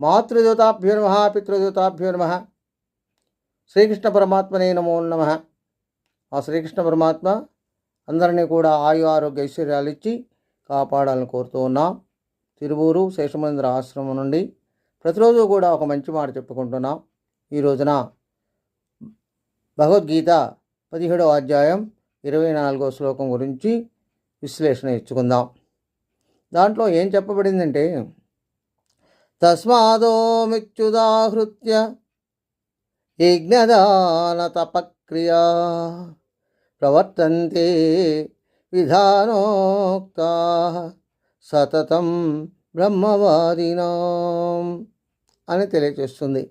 మాతృదేవతాభ్యో నమః, పితృదేవతాభ్యో నమః. శ్రీకృష్ణ పరమాత్మనే నమో నమః. ఆ శ్రీకృష్ణ పరమాత్మ అందరినీ కూడా ఆయు ఆరోగ్య ఐశ్వర్యాలు ఇచ్చి కాపాడాలని కోరుతూ ఉన్నాం. తిరువూరు శేషమేంద్ర ఆశ్రమం నుండి ప్రతిరోజు కూడా ఒక మంచి మాట చెప్పుకుంటున్నాం. ఈ రోజున భగవద్గీత 17వ అధ్యాయం 24వ శ్లోకం గురించి విశ్లేషణ ఇచ్చుకుందాం. దాంట్లో ఏం చెప్పబడిందంటే, తస్మాదో మిత్యుదాహృత్య యజ్ఞదాన తపక్రియా ప్రవర్తంతే విధానోక్తా సతతం బ్రహ్మవాదినాం అని తెలియచేస్తుంది.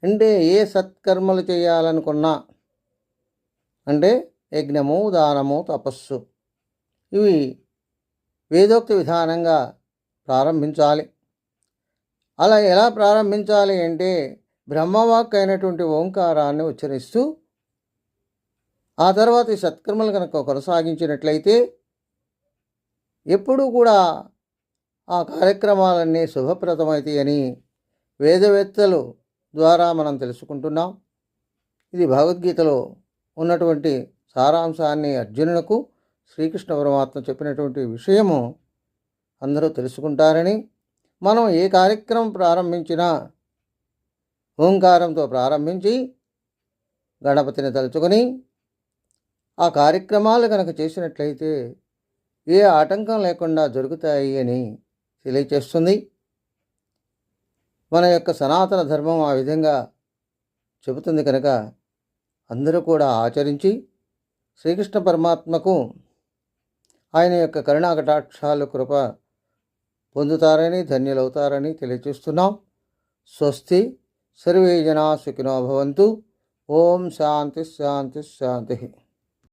అంటే ఏ సత్కర్మలు చేయాలనుకున్నా, అంటే యజ్ఞము, దానము, తపస్సు, ఇవి వేదోక్త విధానంగా ప్రారంభించాలి. అలా ఎలా ప్రారంభించాలి అంటే, బ్రహ్మవాక్ అయినటువంటి ఓంకారాన్ని ఉచ్చరిస్తూ ఆ తర్వాత ఈ సత్కర్మలు కనుక కొనసాగించినట్లయితే ఎప్పుడూ కూడా ఆ కార్యక్రమాలన్నీ శుభప్రదమవుతాయని వేదవేత్తలు ద్వారా మనం తెలుసుకుంటున్నాం. ఇది భగవద్గీతలో ఉన్నటువంటి సారాంశాన్ని అర్జునునకు శ్రీకృష్ణ పరమాత్మ చెప్పినటువంటి విషయము అందరూ తెలుసుకుంటారని, మనం ఏ కార్యక్రమం ప్రారంభించినా ఓంకారంతో ప్రారంభించి గణపతిని తలుచుకొని ఆ కార్యక్రమాలు కనుక చేసినట్లయితే ఏ ఆటంకం లేకుండా జరుగుతాయి అని తెలియచేస్తుంది. మన యొక్క సనాతన ధర్మం ఆ విధంగా చెబుతుంది కనుక అందరూ కూడా ఆచరించి శ్రీకృష్ణ పరమాత్మకు ఆయన యొక్క కరుణా కటాక్షాలు కృప పొందుతారని, ధన్యులవుతారని తెలియచేస్తున్నాం. స్వస్తి. సర్వే జనా సుఖినో భవంతు. ఓం శాంతి శాంతి శాంతి.